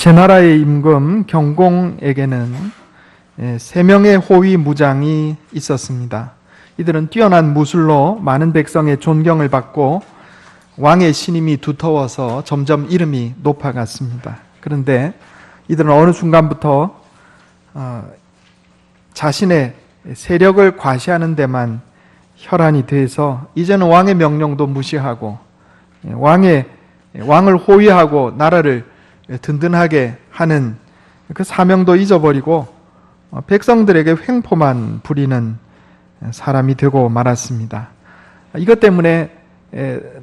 제나라의 임금 경공에게는 3명의 호위 무장이 있었습니다. 이들은 뛰어난 무술로 많은 백성의 존경을 받고 왕의 신임이 두터워서 점점 이름이 높아갔습니다. 그런데 이들은 어느 순간부터 자신의 세력을 과시하는 데만 혈안이 돼서 이제는 왕의 명령도 무시하고 왕을 호위하고 나라를 든든하게 하는 그 사명도 잊어버리고 백성들에게 횡포만 부리는 사람이 되고 말았습니다. 이것 때문에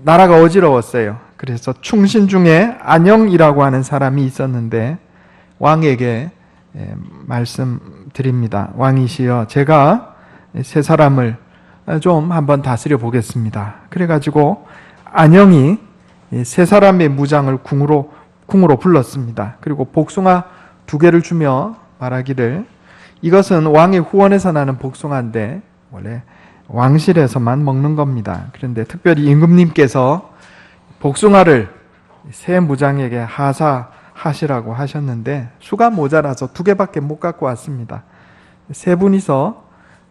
나라가 어지러웠어요. 그래서 충신 중에 안영이라고 하는 사람이 있었는데 왕에게 말씀드립니다. 왕이시여, 제가 세 사람을 좀 한번 다스려 보겠습니다. 그래가지고 안영이 세 사람의 무장을 궁으로 불렀습니다. 그리고 복숭아 2개를 주며 말하기를, 이것은 왕의 후원에서 나는 복숭아인데 원래 왕실에서만 먹는 겁니다. 그런데 특별히 임금님께서 복숭아를 세 무장에게 하사하시라고 하셨는데 수가 모자라서 2개밖에 못 갖고 왔습니다. 세 분이서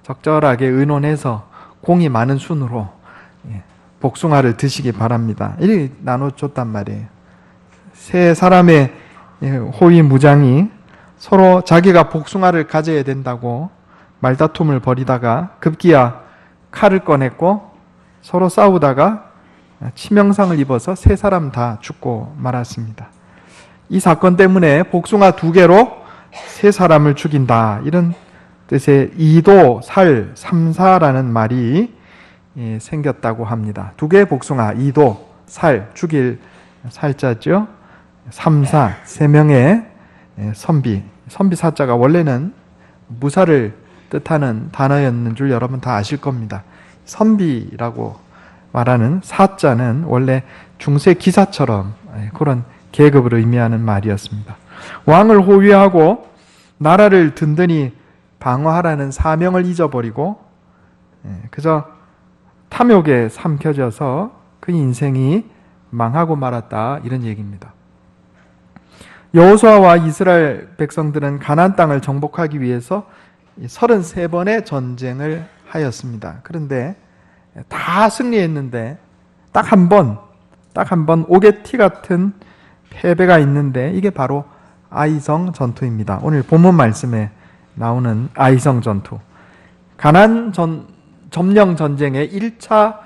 적절하게 의논해서 공이 많은 순으로 복숭아를 드시기 바랍니다. 이렇게 나눠줬단 말이에요. 세 사람의 호위 무장이 서로 자기가 복숭아를 가져야 된다고 말다툼을 벌이다가 급기야 칼을 꺼냈고 서로 싸우다가 치명상을 입어서 세 사람 다 죽고 말았습니다. 이 사건 때문에 복숭아 2개로 세 사람을 죽인다, 이런 뜻의 이도, 살, 삼사라는 말이 생겼다고 합니다. 2개의 복숭아, 이도, 살, 죽일 살자죠. 삼사, 3명의 선비 사자가 원래는 무사를 뜻하는 단어였는 줄 여러분 다 아실 겁니다. 선비라고 말하는 사자는 원래 중세 기사처럼 그런 계급을 의미하는 말이었습니다. 왕을 호위하고 나라를 든든히 방어하라는 사명을 잊어버리고 그저 탐욕에 삼켜져서 그 인생이 망하고 말았다, 이런 얘기입니다. 여호수아와 이스라엘 백성들은 가나안 땅을 정복하기 위해서 33번의 전쟁을 하였습니다. 그런데 다 승리했는데 딱 한 번 오개티 같은 패배가 있는데 이게 바로 아이성 전투입니다. 오늘 본문 말씀에 나오는 아이성 전투. 가나안 점령 전쟁의 1차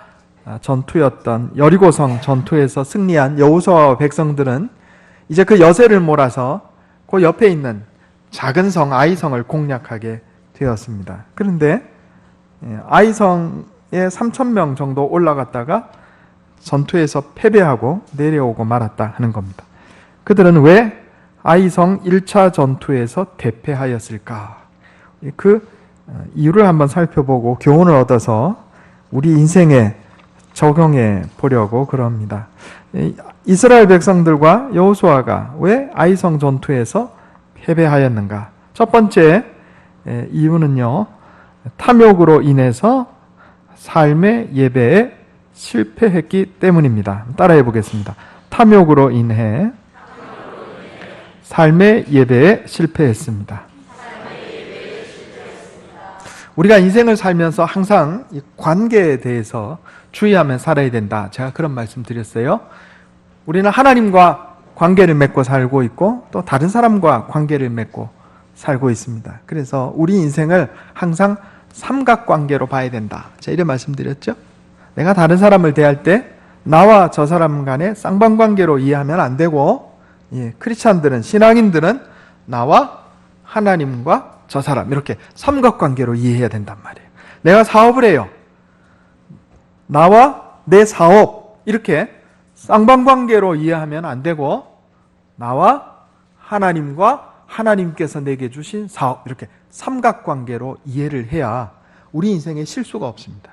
전투였던 여리고성 전투에서 승리한 여호수아와 백성들은 이제 그 여세를 몰아서 그 옆에 있는 작은 성 아이성을 공략하게 되었습니다. 그런데 아이성에 3,000명 정도 올라갔다가 전투에서 패배하고 내려오고 말았다 하는 겁니다. 그들은 왜 아이성 1차 전투에서 대패하였을까? 그 이유를 한번 살펴보고 교훈을 얻어서 우리 인생에 적용해 보려고 그럽니다. 이스라엘 백성들과 여호수아가 왜 아이성 전투에서 패배하였는가? 첫 번째 이유는요, 탐욕으로 인해서 삶의 예배에 실패했기 때문입니다. 따라해 보겠습니다. 탐욕으로 인해 삶의 예배에 실패했습니다. 우리가 인생을 살면서 항상 이 관계에 대해서 주의하며 살아야 된다, 제가 그런 말씀 드렸어요. 우리는 하나님과 관계를 맺고 살고 있고 또 다른 사람과 관계를 맺고 살고 있습니다. 그래서 우리 인생을 항상 삼각관계로 봐야 된다, 제가 이런 말씀드렸죠. 내가 다른 사람을 대할 때 나와 저 사람 간의 쌍방관계로 이해하면 안 되고, 크리스찬들은, 신앙인들은 나와 하나님과 저 사람, 이렇게 삼각관계로 이해해야 된단 말이에요. 내가 사업을 해요. 나와 내 사업, 이렇게 쌍방관계로 이해하면 안 되고 나와 하나님과 하나님께서 내게 주신 사업, 이렇게 삼각관계로 이해를 해야 우리 인생에 실수가 없습니다.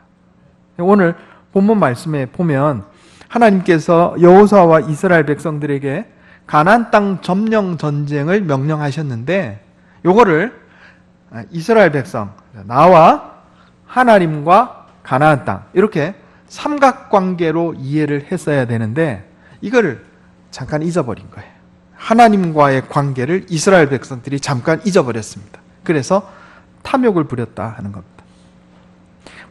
오늘 본문 말씀에 보면 하나님께서 여호수아와 이스라엘 백성들에게 가나안 땅 점령 전쟁을 명령하셨는데 요거를 이스라엘 백성, 나와 하나님과 가나안 땅, 이렇게 삼각관계로 이해를 했어야 되는데 이거를 잠깐 잊어버린 거예요. 하나님과의 관계를 이스라엘 백성들이 잠깐 잊어버렸습니다. 그래서 탐욕을 부렸다 하는 겁니다.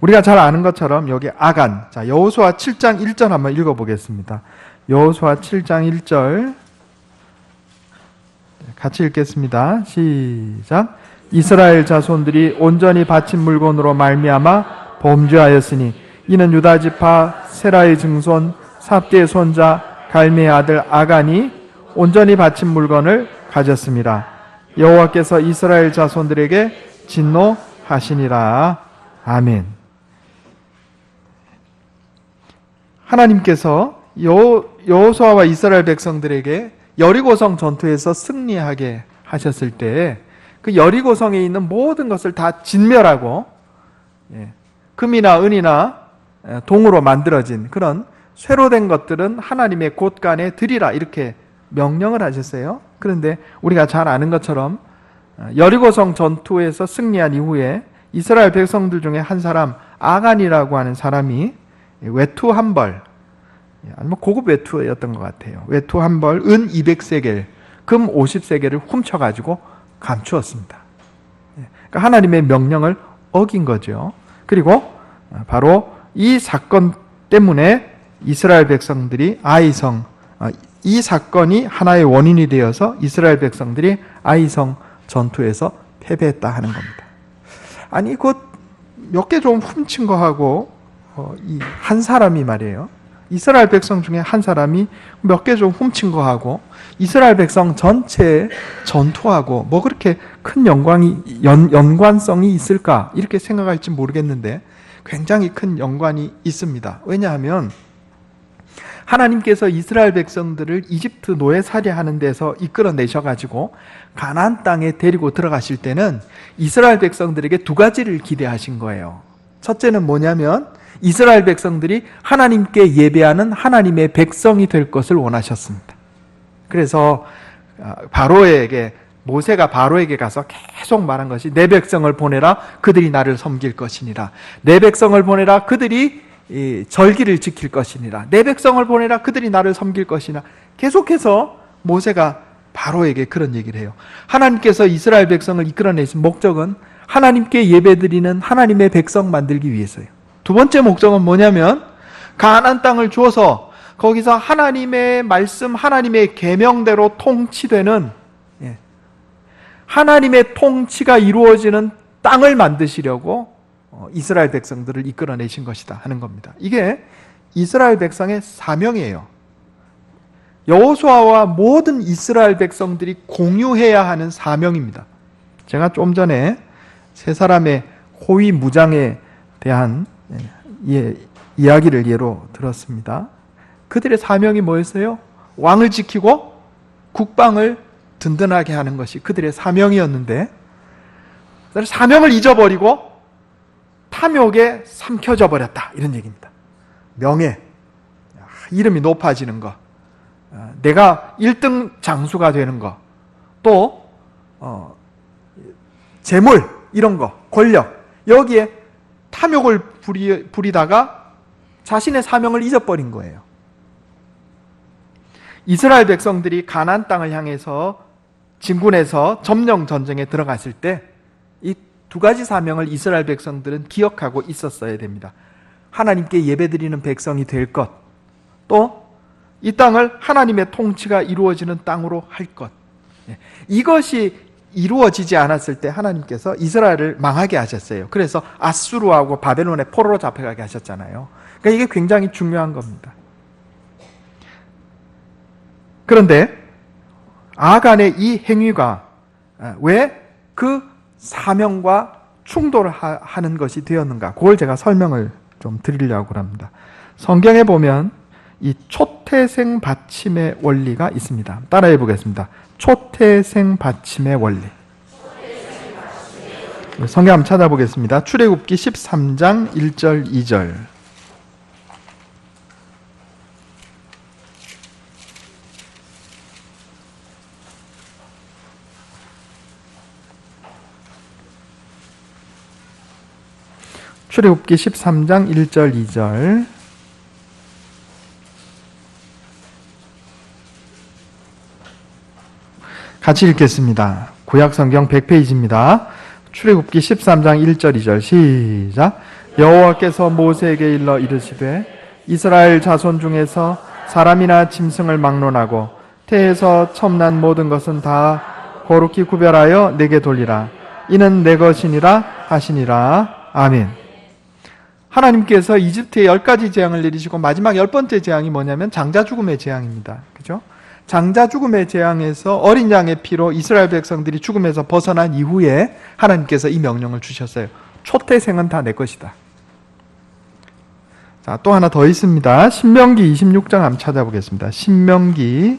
우리가 잘 아는 것처럼 여기 아간, 자, 여호수아 7장 1절 한번 읽어보겠습니다. 여호수아 7장 1절 같이 읽겠습니다. 시작. 이스라엘 자손들이 온전히 바친 물건으로 말미암아 범죄하였으니 이는 유다 지파 세라의 증손 삽디의 손자 갈미의 아들 아간이 온전히 바친 물건을 가졌습니다. 여호와께서 이스라엘 자손들에게 진노하시니라. 아멘. 하나님께서 여호수아와 이스라엘 백성들에게 여리고성 전투에서 승리하게 하셨을 때 그 여리고성에 있는 모든 것을 다 진멸하고 금이나 은이나 동으로 만들어진 그런 쇠로 된 것들은 하나님의 곳간에 드리라 이렇게 명령을 하셨어요. 그런데 우리가 잘 아는 것처럼 여리고성 전투에서 승리한 이후에 이스라엘 백성들 중에 한 사람 아간이라고 하는 사람이 외투 한 벌, 아니면 고급 외투였던 것 같아요. 외투 한 벌, 은 200세겔, 금 50세겔을 훔쳐가지고 감추었습니다. 그러니까 하나님의 명령을 어긴 거죠. 그리고 바로 이 사건 때문에 이스라엘 백성들이 아이성, 이 사건이 하나의 원인이 되어서 이스라엘 백성들이 아이성 전투에서 패배했다 하는 겁니다. 아니, 그 몇 개 좀 훔친 거하고 이 한 사람이 말이에요. 이스라엘 백성 중에 한 사람이 몇 개 좀 훔친 거하고 이스라엘 백성 전체에 전투하고 뭐 그렇게 큰 연관성이 있을까 이렇게 생각할지 모르겠는데 굉장히 큰 연관이 있습니다. 왜냐하면 하나님께서 이스라엘 백성들을 이집트 노예살이하는 데서 이끌어내셔가지고 가나안 땅에 데리고 들어가실 때는 이스라엘 백성들에게 두 가지를 기대하신 거예요. 첫째는 뭐냐면 이스라엘 백성들이 하나님께 예배하는 하나님의 백성이 될 것을 원하셨습니다. 그래서 모세가 바로에게 가서 계속 말한 것이 내 백성을 보내라 그들이 나를 섬길 것이니라. 내 백성을 보내라 그들이 절기를 지킬 것이니라. 내 백성을 보내라 그들이 나를 섬길 것이나. 계속해서 모세가 바로에게 그런 얘기를 해요. 하나님께서 이스라엘 백성을 이끌어내신 목적은 하나님께 예배드리는 하나님의 백성 만들기 위해서예요. 두 번째 목적은 뭐냐면 가나안 땅을 주어서 거기서 하나님의 말씀, 하나님의 계명대로 통치되는 하나님의 통치가 이루어지는 땅을 만드시려고 이스라엘 백성들을 이끌어내신 것이다 하는 겁니다. 이게 이스라엘 백성의 사명이에요. 여호수아와 모든 이스라엘 백성들이 공유해야 하는 사명입니다. 제가 좀 전에 세 사람의 호위 무장에 대한 이야기를 예로 들었습니다. 그들의 사명이 뭐였어요? 왕을 지키고 국방을 든든하게 하는 것이 그들의 사명이었는데 사명을 잊어버리고 탐욕에 삼켜져 버렸다 이런 얘기입니다. 명예, 이름이 높아지는 것, 내가 1등 장수가 되는 것, 또 재물 이런 거, 권력, 여기에 탐욕을 부리다가 자신의 사명을 잊어버린 거예요. 이스라엘 백성들이 가나안 땅을 향해서 진군해서 점령 전쟁에 들어갔을 때 이 두 가지 사명을 이스라엘 백성들은 기억하고 있었어야 됩니다. 하나님께 예배드리는 백성이 될 것, 또 이 땅을 하나님의 통치가 이루어지는 땅으로 할 것. 이것이 이루어지지 않았을 때 하나님께서 이스라엘을 망하게 하셨어요. 그래서 아수르하고 바벨론의 포로로 잡혀가게 하셨잖아요. 그러니까 이게 굉장히 중요한 겁니다. 그런데 아간의 이 행위가 왜 그 사명과 충돌하는 것이 되었는가? 그걸 제가 설명을 좀 드리려고 합니다. 성경에 보면 이 초태생 받침의 원리가 있습니다. 따라해 보겠습니다. 초태생 받침의 원리. 성경 한번 찾아보겠습니다. 출애굽기 13장 1절 2절. 출애굽기 13장 1절 2절. 같이 읽겠습니다. 구약성경 100페이지입니다. 출애굽기 13장 1절 2절 시작. 여호와께서 모세에게 일러 이르시되 이스라엘 자손 중에서 사람이나 짐승을 막론하고 태에서 첨난 모든 것은 다 거룩히 구별하여 내게 돌리라. 이는 내 것이니라 하시니라. 아멘. 하나님께서 이집트에 10가지 재앙을 내리시고 마지막 10번째 재앙이 뭐냐면 장자 죽음의 재앙입니다. 그죠? 장자 죽음의 재앙에서 어린 양의 피로 이스라엘 백성들이 죽음에서 벗어난 이후에 하나님께서 이 명령을 주셨어요. 초태생은 다 내 것이다. 자, 또 하나 더 있습니다. 신명기 26장 한번 찾아보겠습니다. 신명기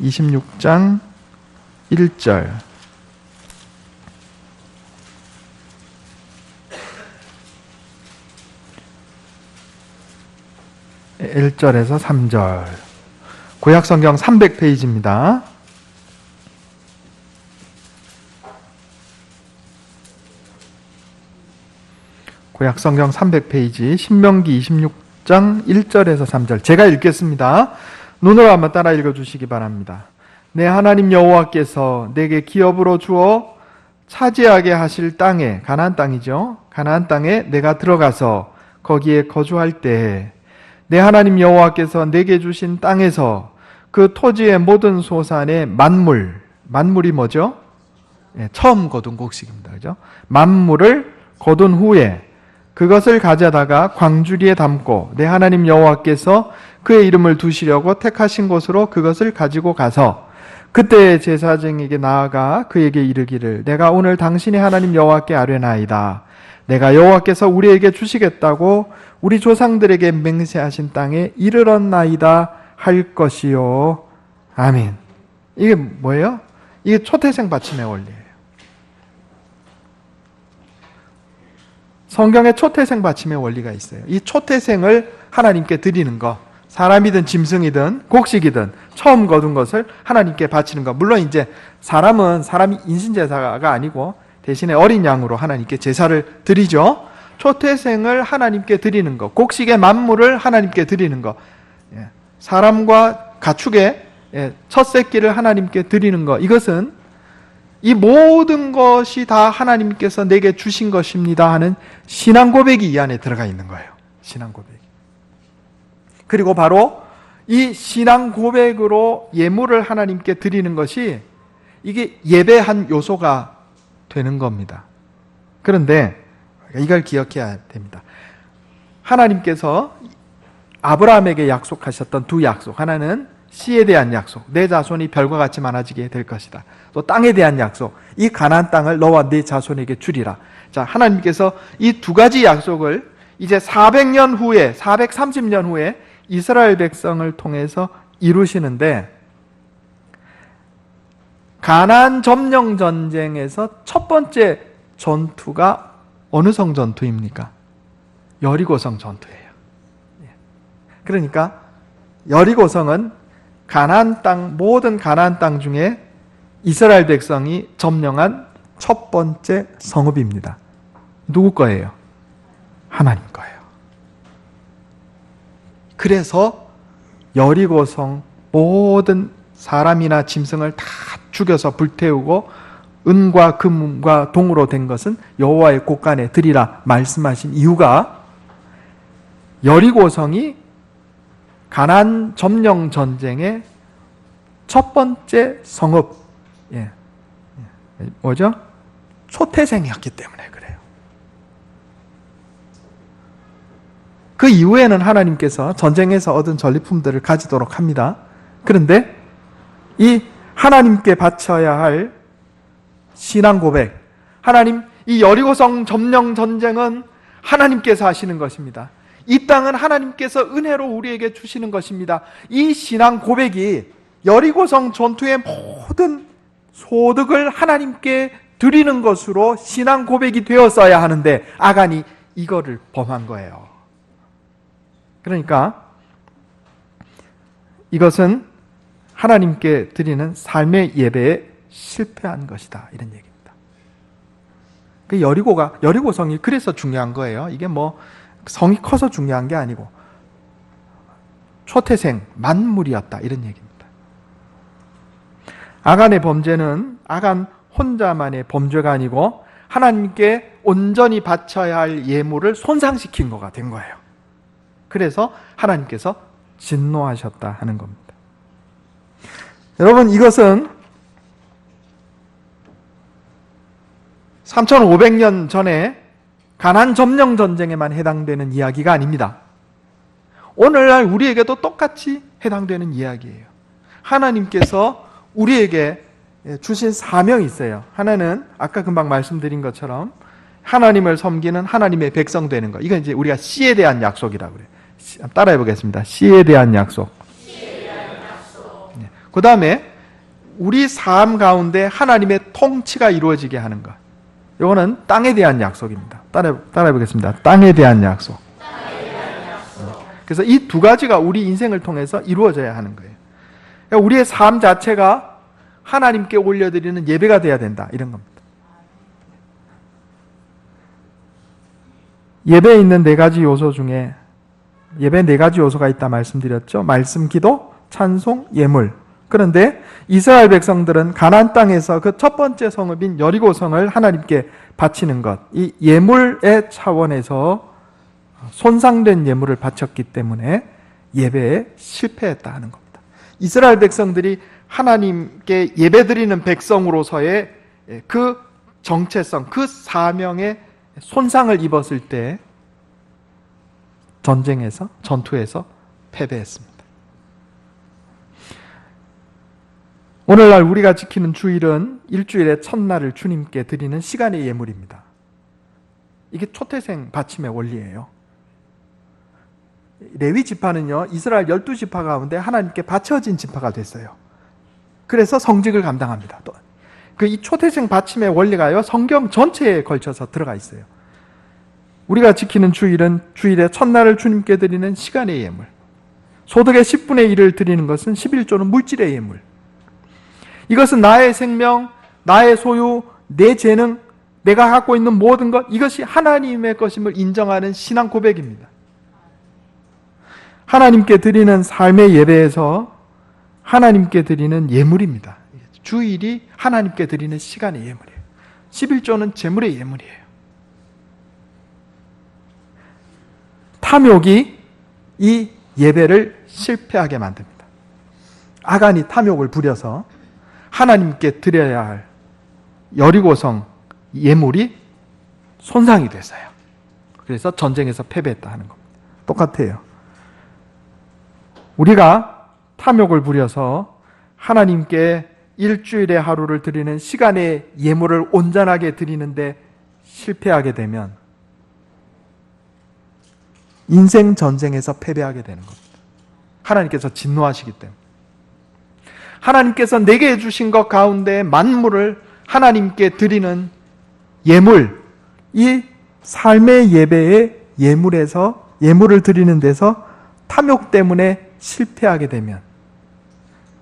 26장 1절. 1절에서 3절. 구약성경 300페이지입니다. 구약성경 300페이지 신명기 26장 1절에서 3절. 제가 읽겠습니다. 눈으로 한번 따라 읽어주시기 바랍니다. 내 하나님 여호와께서 내게 기업으로 주어 차지하게 하실 땅에, 가나안 땅이죠. 가나안 땅에 내가 들어가서 거기에 거주할 때 내 하나님 여호와께서 내게 주신 땅에서 그 토지의 모든 소산의 만물이 뭐죠? 예, 처음 거둔 곡식입니다. 그죠? 만물을 거둔 후에 그것을 가져다가 광주리에 담고 내 하나님 여호와께서 그의 이름을 두시려고 택하신 곳으로 그것을 가지고 가서 그때 제사장에게 나아가 그에게 이르기를 내가 오늘 당신의 하나님 여호와께 아뢰나이다. 내가 여호와께서 우리에게 주시겠다고 우리 조상들에게 맹세하신 땅에 이르렀나이다 할 것이요. 아멘. 이게 뭐예요? 이게 초태생 받침의 원리예요. 성경에 초태생 받침의 원리가 있어요. 이 초태생을 하나님께 드리는 거, 사람이든 짐승이든 곡식이든 처음 거둔 것을 하나님께 바치는 거. 물론 이제 사람이 인신제사가 아니고 대신에 어린 양으로 하나님께 제사를 드리죠. 초태생을 하나님께 드리는 것, 곡식의 만물을 하나님께 드리는 것, 사람과 가축의 첫 새끼를 하나님께 드리는 것, 이것은 이 모든 것이 다 하나님께서 내게 주신 것입니다 하는 신앙 고백이 이 안에 들어가 있는 거예요. 신앙 고백이. 그리고 바로 이 신앙 고백으로 예물을 하나님께 드리는 것이 이게 예배 한 요소가 되는 겁니다. 그런데 이걸 기억해야 됩니다. 하나님께서 아브라함에게 약속하셨던 두 약속, 하나는 씨에 대한 약속, 내 자손이 별과 같이 많아지게 될 것이다. 또 땅에 대한 약속, 이 가나안 땅을 너와 네 자손에게 주리라. 자, 하나님께서 이 두 가지 약속을 이제 400년 후에, 430년 후에 이스라엘 백성을 통해서 이루시는데, 가나안 점령 전쟁에서 첫 번째 전투가 어느 성 전투입니까? 여리고성 전투예요. 그러니까 여리고성은 가나안 땅, 모든 가나안 땅 중에 이스라엘 백성이 점령한 첫 번째 성읍입니다. 누구 거예요? 하나님 거예요. 그래서 여리고성 모든 사람이나 짐승을 다 죽여서 불태우고 은과 금과 동으로 된 것은 여호와의 곳간에 드리라 말씀하신 이유가 여리고성이 가나안 점령 전쟁의 첫 번째 성읍, 뭐죠? 초태생이었기 때문에 그래요. 그 이후에는 하나님께서 전쟁에서 얻은 전리품들을 가지도록 합니다. 그런데 이 하나님께 바쳐야 할 신앙 고백, 하나님, 이 여리고성 점령 전쟁은 하나님께서 하시는 것입니다. 이 땅은 하나님께서 은혜로 우리에게 주시는 것입니다. 이 신앙 고백이 여리고성 전투의 모든 소득을 하나님께 드리는 것으로 신앙 고백이 되었어야 하는데 아간이 이거를 범한 거예요. 그러니까 이것은 하나님께 드리는 삶의 예배에 실패한 것이다, 이런 얘기입니다. 그 여리고성이 그래서 중요한 거예요. 이게 뭐 성이 커서 중요한 게 아니고 초태생 만물이었다, 이런 얘기입니다. 아간의 범죄는 아간 혼자만의 범죄가 아니고 하나님께 온전히 바쳐야 할 예물을 손상시킨 거가 된 거예요. 그래서 하나님께서 진노하셨다 하는 겁니다. 여러분, 이것은 3500년 전에 가나안 점령 전쟁에만 해당되는 이야기가 아닙니다. 오늘날 우리에게도 똑같이 해당되는 이야기예요. 하나님께서 우리에게 주신 사명이 있어요. 하나는 아까 금방 말씀드린 것처럼 하나님을 섬기는 하나님의 백성 되는 것. 이건 이제 우리가 씨에 대한 약속이라고 그래요. 따라해 보겠습니다. 씨에 대한 약속. 그 다음에 우리 삶 가운데 하나님의 통치가 이루어지게 하는 것. 이거는 땅에 대한 약속입니다. 따라해 보겠습니다. 땅에 대한 약속. 그래서 이 두 가지가 우리 인생을 통해서 이루어져야 하는 거예요. 그러니까 우리의 삶 자체가 하나님께 올려드리는 예배가 돼야 된다, 이런 겁니다. 예배에 있는 네 가지 요소 중에 예배 네 가지 요소가 있다 말씀드렸죠. 말씀, 기도, 찬송, 예물. 그런데 이스라엘 백성들은 가나안 땅에서 그 첫 번째 성읍인 여리고성을 하나님께 바치는 것, 이 예물의 차원에서 손상된 예물을 바쳤기 때문에 예배에 실패했다 하는 겁니다. 이스라엘 백성들이 하나님께 예배드리는 백성으로서의 그 정체성, 그 사명에 손상을 입었을 때 전투에서 패배했습니다. 오늘날 우리가 지키는 주일은 일주일의 첫날을 주님께 드리는 시간의 예물입니다. 이게 초태생 바침의 원리예요. 레위 지파는요, 이스라엘 12지파 가운데 하나님께 바쳐진 지파가 됐어요. 그래서 성직을 감당합니다. 또 이 초태생 바침의 원리가요, 성경 전체에 걸쳐서 들어가 있어요. 우리가 지키는 주일은 주일의 첫날을 주님께 드리는 시간의 예물. 소득의 10분의 1을 드리는 것은 11조는 물질의 예물. 이것은 나의 생명, 나의 소유, 내 재능, 내가 갖고 있는 모든 것, 이것이 하나님의 것임을 인정하는 신앙 고백입니다. 하나님께 드리는 삶의 예배에서 하나님께 드리는 예물입니다. 주일이 하나님께 드리는 시간의 예물이에요. 11조는 재물의 예물이에요. 탐욕이 이 예배를 실패하게 만듭니다. 아간이 탐욕을 부려서 하나님께 드려야 할 여리고성 예물이 손상이 됐어요. 그래서 전쟁에서 패배했다 하는 겁니다. 똑같아요. 우리가 탐욕을 부려서 하나님께 일주일의 하루를 드리는 시간의 예물을 온전하게 드리는데 실패하게 되면 인생 전쟁에서 패배하게 되는 겁니다. 하나님께서 진노하시기 때문에. 하나님께서 내게 주신 것 가운데 만물을 하나님께 드리는 예물, 이 삶의 예배의 예물을 드리는 데서 탐욕 때문에 실패하게 되면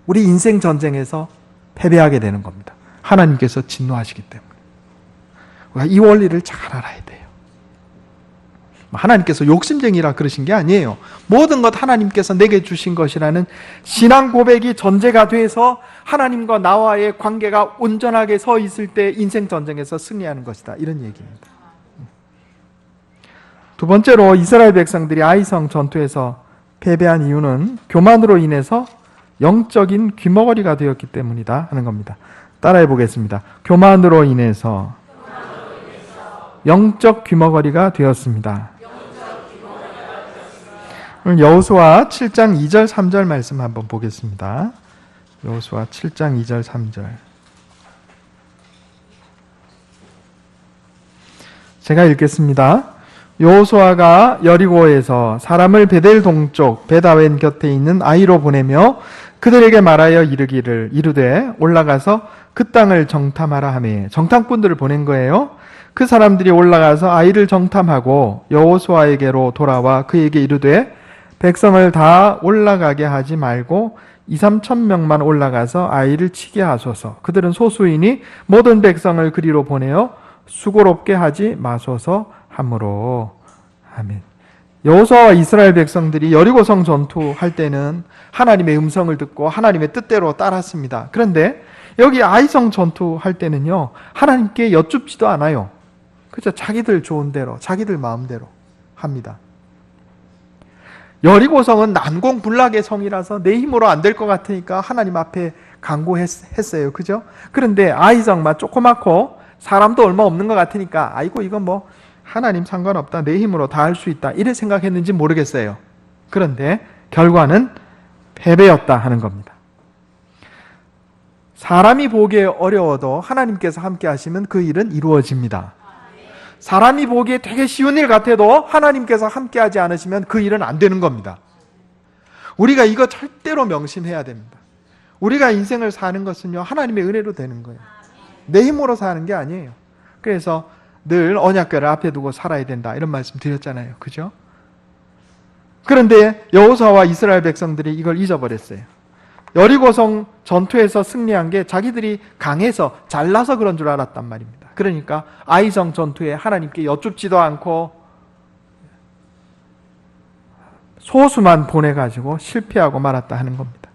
우리 인생 전쟁에서 패배하게 되는 겁니다. 하나님께서 진노하시기 때문에. 우리가 이 원리를 잘 알아야 돼요. 하나님께서 욕심쟁이라 그러신 게 아니에요. 모든 것 하나님께서 내게 주신 것이라는 신앙 고백이 전제가 돼서 하나님과 나와의 관계가 온전하게 서 있을 때 인생 전쟁에서 승리하는 것이다, 이런 얘기입니다. 두 번째로 이스라엘 백성들이 아이성 전투에서 패배한 이유는 교만으로 인해서 영적인 귀머거리가 되었기 때문이다 하는 겁니다. 따라해 보겠습니다. 교만으로 인해서 영적 귀머거리가 되었습니다. 오늘 여호수아 7장 2절 3절 말씀 한번 보겠습니다. 여호수아 7장 2절 3절. 제가 읽겠습니다. 여호수아가 여리고에서 사람을 베델 동쪽 베다웬 곁에 있는 아이로 보내며 그들에게 말하여 이르되 올라가서 그 땅을 정탐하라 하매, 정탐꾼들을 보낸 거예요. 그 사람들이 올라가서 아이를 정탐하고 여호수아에게로 돌아와 그에게 이르되 백성을 다 올라가게 하지 말고 2-3천 명만 올라가서 아이를 치게 하소서. 그들은 소수이니 모든 백성을 그리로 보내어 수고롭게 하지 마소서 하므로. 아멘. 여호수아와 이스라엘 백성들이 여리고성 전투할 때는 하나님의 음성을 듣고 하나님의 뜻대로 따랐습니다. 그런데 여기 아이성 전투할 때는요, 하나님께 여쭙지도 않아요. 그죠? 자기들 좋은 대로, 자기들 마음대로 합니다. 여리고성은 난공불락의 성이라서 내 힘으로 안 될 것 같으니까 하나님 앞에 간구했어요. 그죠? 그런데 아이성만 조그맣고 사람도 얼마 없는 것 같으니까 아이고 이건 뭐 하나님 상관없다. 내 힘으로 다 할 수 있다. 이래 생각했는지 모르겠어요. 그런데 결과는 패배였다 하는 겁니다. 사람이 보기에 어려워도 하나님께서 함께 하시면 그 일은 이루어집니다. 사람이 보기에 되게 쉬운 일 같아도 하나님께서 함께 하지 않으시면 그 일은 안 되는 겁니다. 우리가 이거 절대로 명심해야 됩니다. 우리가 인생을 사는 것은요, 하나님의 은혜로 되는 거예요. 내 힘으로 사는 게 아니에요. 그래서 늘 언약궤를 앞에 두고 살아야 된다 이런 말씀 드렸잖아요. 그죠? 그런데 여호수아와 이스라엘 백성들이 이걸 잊어버렸어요. 여리고성 전투에서 승리한 게 자기들이 강해서 잘나서 그런 줄 알았단 말입니다. 그러니까 아이성 전투에 하나님께 여쭙지도 않고 소수만 보내가지고 실패하고 말았다 하는 겁니다.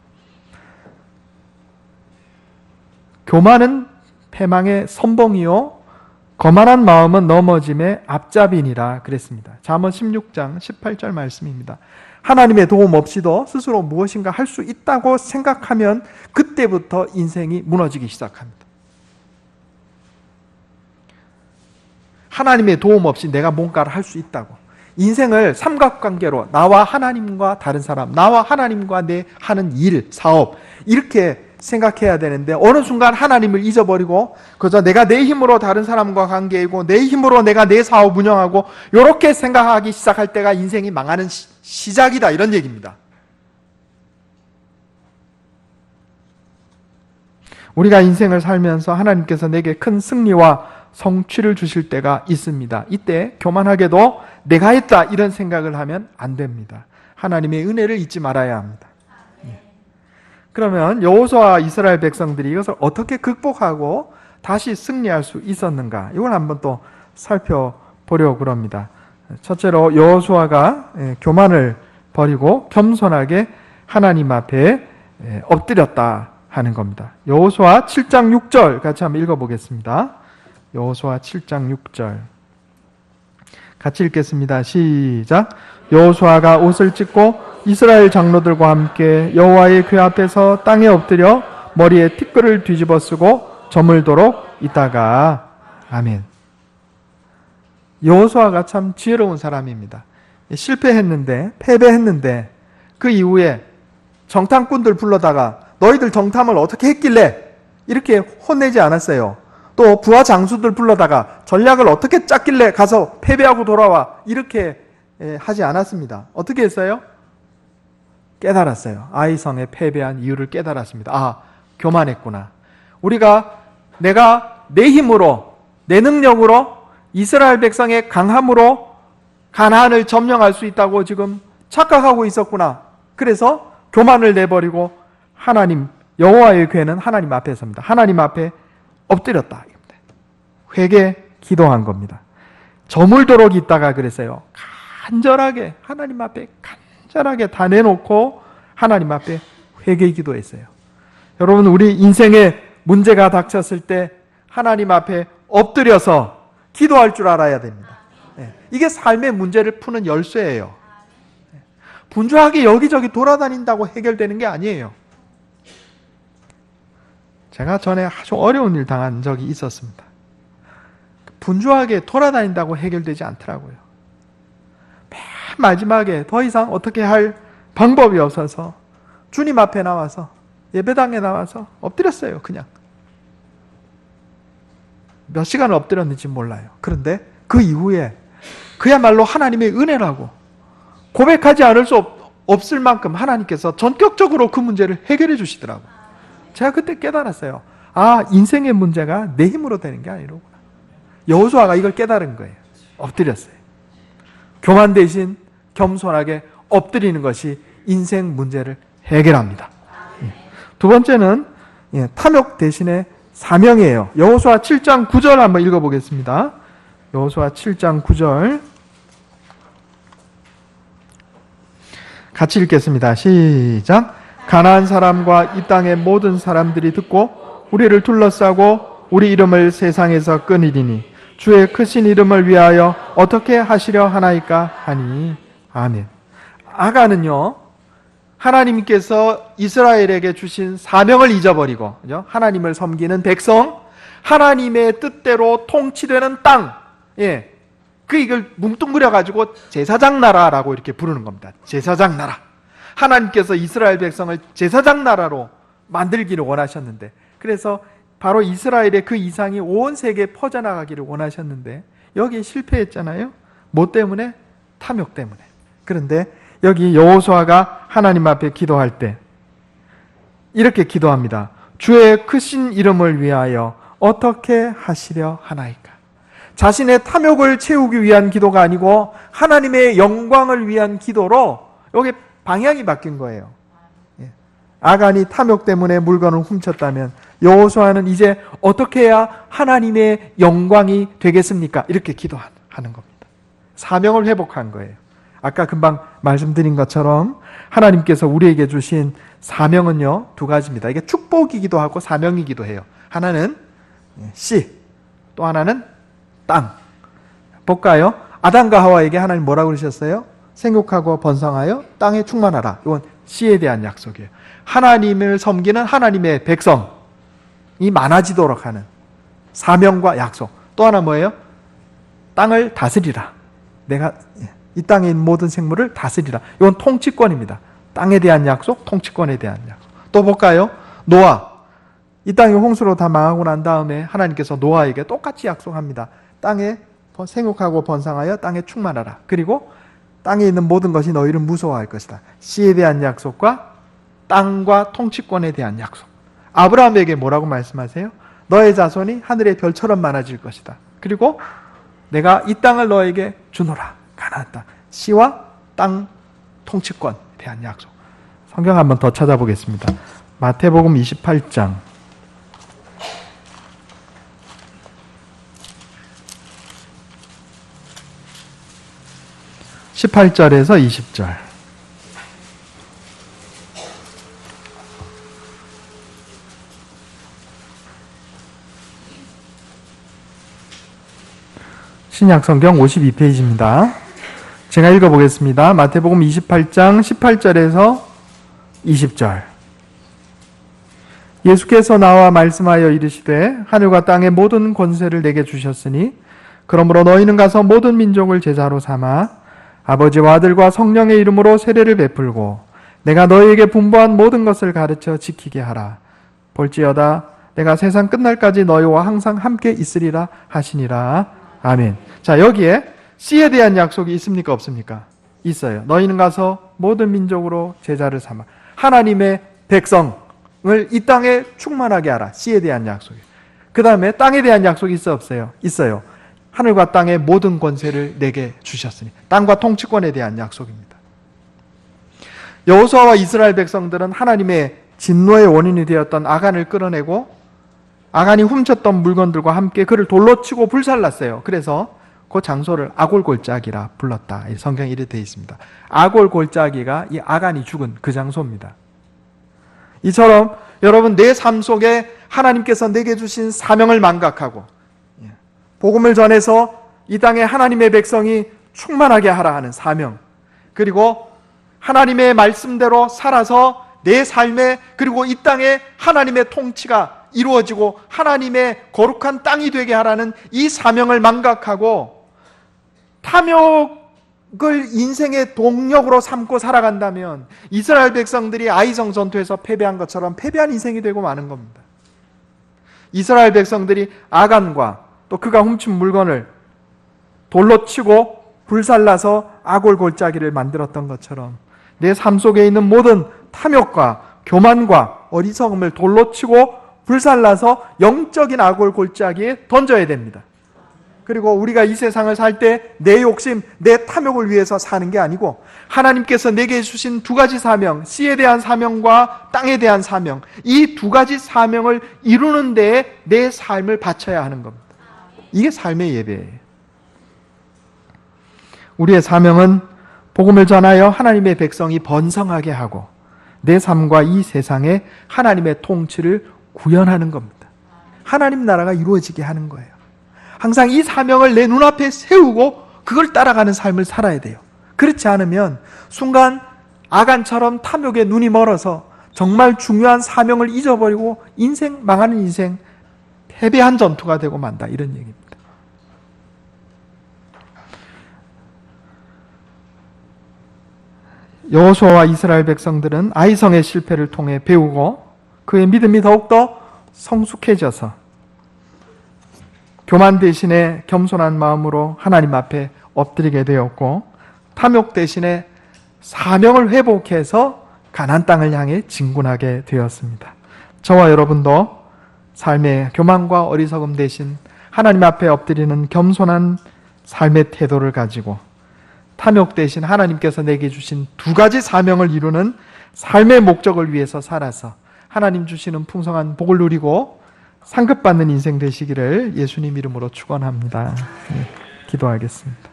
교만은 패망의 선봉이요 거만한 마음은 넘어짐의 앞잡이니라 그랬습니다. 잠언 16장 18절 말씀입니다. 하나님의 도움 없이도 스스로 무엇인가 할 수 있다고 생각하면 그때부터 인생이 무너지기 시작합니다. 하나님의 도움 없이 내가 뭔가를 할 수 있다고. 인생을 삼각관계로 나와 하나님과 다른 사람, 나와 하나님과 내 하는 일, 사업 이렇게 생각해야 되는데 어느 순간 하나님을 잊어버리고 그저 내가 내 힘으로 다른 사람과 관계이고 내 힘으로 내가 내 사업 운영하고 이렇게 생각하기 시작할 때가 인생이 망하는 시작이다 이런 얘기입니다. 우리가 인생을 살면서 하나님께서 내게 큰 승리와 성취를 주실 때가 있습니다. 이때 교만하게도 내가 했다 이런 생각을 하면 안 됩니다. 하나님의 은혜를 잊지 말아야 합니다. 그러면 여호수아와 이스라엘 백성들이 이것을 어떻게 극복하고 다시 승리할 수 있었는가? 이걸 한번 또 살펴보려고 합니다. 첫째로 여호수아가 교만을 버리고 겸손하게 하나님 앞에 엎드렸다 하는 겁니다. 여호수아 7장 6절 같이 한번 읽어보겠습니다. 여호수아 7장 6절 같이 읽겠습니다. 시작. 여호수아가 옷을 찢고 이스라엘 장로들과 함께 여호와의 궤 앞에서 땅에 엎드려 머리에 티끌을 뒤집어 쓰고 저물도록 있다가 아멘. 여호수아가 참 지혜로운 사람입니다. 실패했는데 패배했는데 그 이후에 정탐꾼들 불러다가 너희들 정탐을 어떻게 했길래 이렇게 혼내지 않았어요. 또 부하 장수들 불러다가 전략을 어떻게 짰길래 가서 패배하고 돌아와 이렇게 하지 않았습니다. 어떻게 했어요? 깨달았어요. 아이성에 패배한 이유를 깨달았습니다. 아, 교만했구나. 내가 내 힘으로 내 능력으로 이스라엘 백성의 강함으로 가나안을 점령할 수 있다고 지금 착각하고 있었구나. 그래서 교만을 내버리고 하나님 여호와의 궤는 하나님 앞에 섭니다. 하나님 앞에 엎드렸다. 회개 기도한 겁니다. 저물도록 있다가 그랬어요. 간절하게 하나님 앞에 간절하게 다 내놓고 하나님 앞에 회개 기도했어요. 여러분 우리 인생에 문제가 닥쳤을 때 하나님 앞에 엎드려서 기도할 줄 알아야 됩니다. 이게 삶의 문제를 푸는 열쇠예요. 분주하게 여기저기 돌아다닌다고 해결되는 게 아니에요. 제가 전에 아주 어려운 일 당한 적이 있었습니다. 분주하게 돌아다닌다고 해결되지 않더라고요. 맨 마지막에 더 이상 어떻게 할 방법이 없어서 주님 앞에 나와서 예배당에 나와서 엎드렸어요. 그냥 몇 시간을 엎드렸는지 몰라요. 그런데 그 이후에 그야말로 하나님의 은혜라고 고백하지 않을 수 없을 만큼 하나님께서 전격적으로 그 문제를 해결해 주시더라고요. 제가 그때 깨달았어요. 아, 인생의 문제가 내 힘으로 되는 게 아니로구나. 여호수아가 이걸 깨달은 거예요. 엎드렸어요. 교만 대신 겸손하게 엎드리는 것이 인생 문제를 해결합니다. 두 번째는 탐욕 대신에 사명이에요. 여호수아 7장 9절 한번 읽어보겠습니다. 여호수아 7장 9절 같이 읽겠습니다. 시작. 가나안 사람과 이 땅의 모든 사람들이 듣고 우리를 둘러싸고 우리 이름을 세상에서 끊으리니 주의 크신 이름을 위하여 어떻게 하시려 하나이까 하니. 아멘. 아간은요, 하나님께서 이스라엘에게 주신 사명을 잊어버리고, 그죠? 하나님을 섬기는 백성, 하나님의 뜻대로 통치되는 땅, 이걸 뭉뚱그려가지고 제사장 나라라고 이렇게 부르는 겁니다. 제사장 나라. 하나님께서 이스라엘 백성을 제사장 나라로 만들기를 원하셨는데, 그래서 바로 이스라엘의 그 이상이 온 세계에 퍼져나가기를 원하셨는데, 여기에 실패했잖아요. 뭐 때문에? 탐욕 때문에. 그런데 여기 여호수아가 하나님 앞에 기도할 때 이렇게 기도합니다. 주의 크신 이름을 위하여 어떻게 하시려 하나이까. 자신의 탐욕을 채우기 위한 기도가 아니고 하나님의 영광을 위한 기도로 여기 방향이 바뀐 거예요. 아간이 탐욕 때문에 물건을 훔쳤다면 여호수아는 이제 어떻게 해야 하나님의 영광이 되겠습니까? 이렇게 기도하는 겁니다. 사명을 회복한 거예요. 아까 금방 말씀드린 것처럼 하나님께서 우리에게 주신 사명은요, 두 가지입니다. 이게 축복이기도 하고 사명이기도 해요. 하나는 씨, 또 하나는 땅. 볼까요? 아담과 하와에게 하나님 뭐라고 그러셨어요? 생육하고 번성하여 땅에 충만하라. 이건 씨에 대한 약속이에요. 하나님을 섬기는 하나님의 백성이 많아지도록 하는 사명과 약속. 또 하나 뭐예요? 땅을 다스리라. 내가 이 땅에 있는 모든 생물을 다스리라. 이건 통치권입니다. 땅에 대한 약속, 통치권에 대한 약속. 또 볼까요? 노아. 이 땅이 홍수로 다 망하고 난 다음에 하나님께서 노아에게 똑같이 약속합니다. 땅에 생육하고 번성하여 땅에 충만하라. 그리고 땅에 있는 모든 것이 너희를 무서워할 것이다. 씨에 대한 약속과 땅과 통치권에 대한 약속. 아브라함에게 뭐라고 말씀하세요? 너의 자손이 하늘의 별처럼 많아질 것이다. 그리고 내가 이 땅을 너에게 주노라. 가나안 땅. 씨와 땅 통치권에 대한 약속. 성경 한번 더 찾아보겠습니다. 마태복음 28장 18절에서 20절. 신약성경 52페이지입니다. 제가 읽어보겠습니다. 마태복음 28장 18절에서 20절. 예수께서 나와 말씀하여 이르시되 하늘과 땅의 모든 권세를 내게 주셨으니 그러므로 너희는 가서 모든 민족을 제자로 삼아 아버지와 아들과 성령의 이름으로 세례를 베풀고 내가 너희에게 분부한 모든 것을 가르쳐 지키게 하라. 볼지어다 내가 세상 끝날까지 너희와 항상 함께 있으리라 하시니라. 아멘. 자, 여기에 씨에 대한 약속이 있습니까? 없습니까? 있어요. 너희는 가서 모든 민족으로 제자를 삼아 하나님의 백성을 이 땅에 충만하게 하라. 씨에 대한 약속이에요. 그 다음에 땅에 대한 약속이 있어 없어요? 있어요. 하늘과 땅의 모든 권세를 내게 주셨으니 땅과 통치권에 대한 약속입니다. 여호수아와 이스라엘 백성들은 하나님의 진노의 원인이 되었던 아간을 끌어내고 아간이 훔쳤던 물건들과 함께 그를 돌로 치고 불살랐어요. 그래서 그 장소를 아골골짜기라 불렀다. 성경에 이렇게 되어 있습니다. 아골골짜기가 이 아간이 죽은 그 장소입니다. 이처럼 여러분 내 삶 속에 하나님께서 내게 주신 사명을 망각하고 복음을 전해서 이 땅에 하나님의 백성이 충만하게 하라 하는 사명, 그리고 하나님의 말씀대로 살아서 내 삶에 그리고 이 땅에 하나님의 통치가 이루어지고 하나님의 거룩한 땅이 되게 하라는 이 사명을 망각하고 탐욕을 인생의 동력으로 삼고 살아간다면 이스라엘 백성들이 아이성 전투에서 패배한 것처럼 패배한 인생이 되고 마는 겁니다. 이스라엘 백성들이 아간과 또 그가 훔친 물건을 돌로 치고 불살라서 아골골짜기를 만들었던 것처럼 내 삶 속에 있는 모든 탐욕과 교만과 어리석음을 돌로 치고 불살라서 영적인 아골골짜기에 던져야 됩니다. 그리고 우리가 이 세상을 살 때 내 욕심, 내 탐욕을 위해서 사는 게 아니고 하나님께서 내게 주신 두 가지 사명, 씨에 대한 사명과 땅에 대한 사명, 이 두 가지 사명을 이루는 데에 내 삶을 바쳐야 하는 겁니다. 이게 삶의 예배예요. 우리의 사명은 복음을 전하여 하나님의 백성이 번성하게 하고 내 삶과 이 세상에 하나님의 통치를 구현하는 겁니다. 하나님 나라가 이루어지게 하는 거예요. 항상 이 사명을 내 눈앞에 세우고 그걸 따라가는 삶을 살아야 돼요. 그렇지 않으면 순간 아간처럼 탐욕에 눈이 멀어서 정말 중요한 사명을 잊어버리고 망하는 인생, 패배한 전투가 되고 만다, 이런 얘기입니다. 여호수아와 이스라엘 백성들은 아이성의 실패를 통해 배우고 그의 믿음이 더욱더 성숙해져서 교만 대신에 겸손한 마음으로 하나님 앞에 엎드리게 되었고, 탐욕 대신에 사명을 회복해서 가나안 땅을 향해 진군하게 되었습니다. 저와 여러분도 삶의 교만과 어리석음 대신 하나님 앞에 엎드리는 겸손한 삶의 태도를 가지고 탐욕 대신 하나님께서 내게 주신 두 가지 사명을 이루는 삶의 목적을 위해서 살아서 하나님 주시는 풍성한 복을 누리고 상급받는 인생 되시기를 예수님 이름으로 축원합니다. 기도하겠습니다.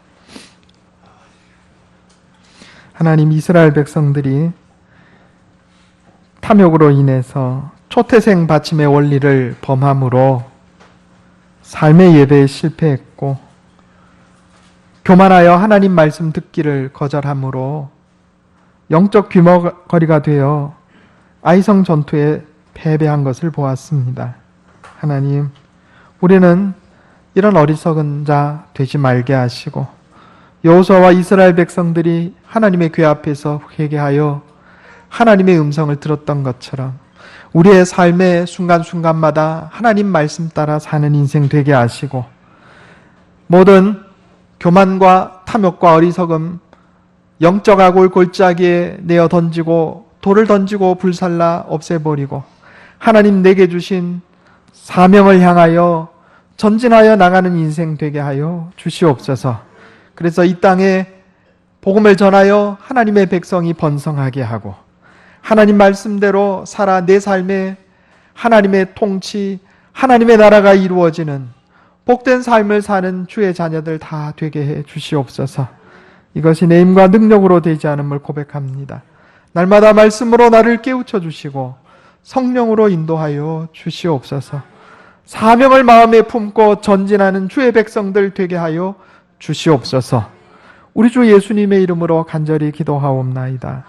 하나님, 이스라엘 백성들이 탐욕으로 인해서 초태생 받침의 원리를 범함으로 삶의 예배에 실패했고, 교만하여 하나님 말씀 듣기를 거절함으로 영적 귀머거리가 되어 아이성 전투에 패배한 것을 보았습니다. 하나님, 우리는 이런 어리석은 자 되지 말게 하시고, 여호수아와 이스라엘 백성들이 하나님의 궤 앞에서 회개하여 하나님의 음성을 들었던 것처럼 우리의 삶의 순간순간마다 하나님 말씀 따라 사는 인생 되게 하시고, 모든 교만과 탐욕과 어리석음, 영적 악을 골짜기에 내어 던지고 돌을 던지고 불살라 없애버리고 하나님 내게 주신 사명을 향하여 전진하여 나가는 인생 되게 하여 주시옵소서. 그래서 이 땅에 복음을 전하여 하나님의 백성이 번성하게 하고 하나님 말씀대로 살아 내 삶에 하나님의 통치, 하나님의 나라가 이루어지는 복된 삶을 사는 주의 자녀들 다 되게 해 주시옵소서. 이것이 내 힘과 능력으로 되지 않음을 고백합니다. 날마다 말씀으로 나를 깨우쳐 주시고 성령으로 인도하여 주시옵소서. 사명을 마음에 품고 전진하는 주의 백성들 되게 하여 주시옵소서. 우리 주 예수님의 이름으로 간절히 기도하옵나이다.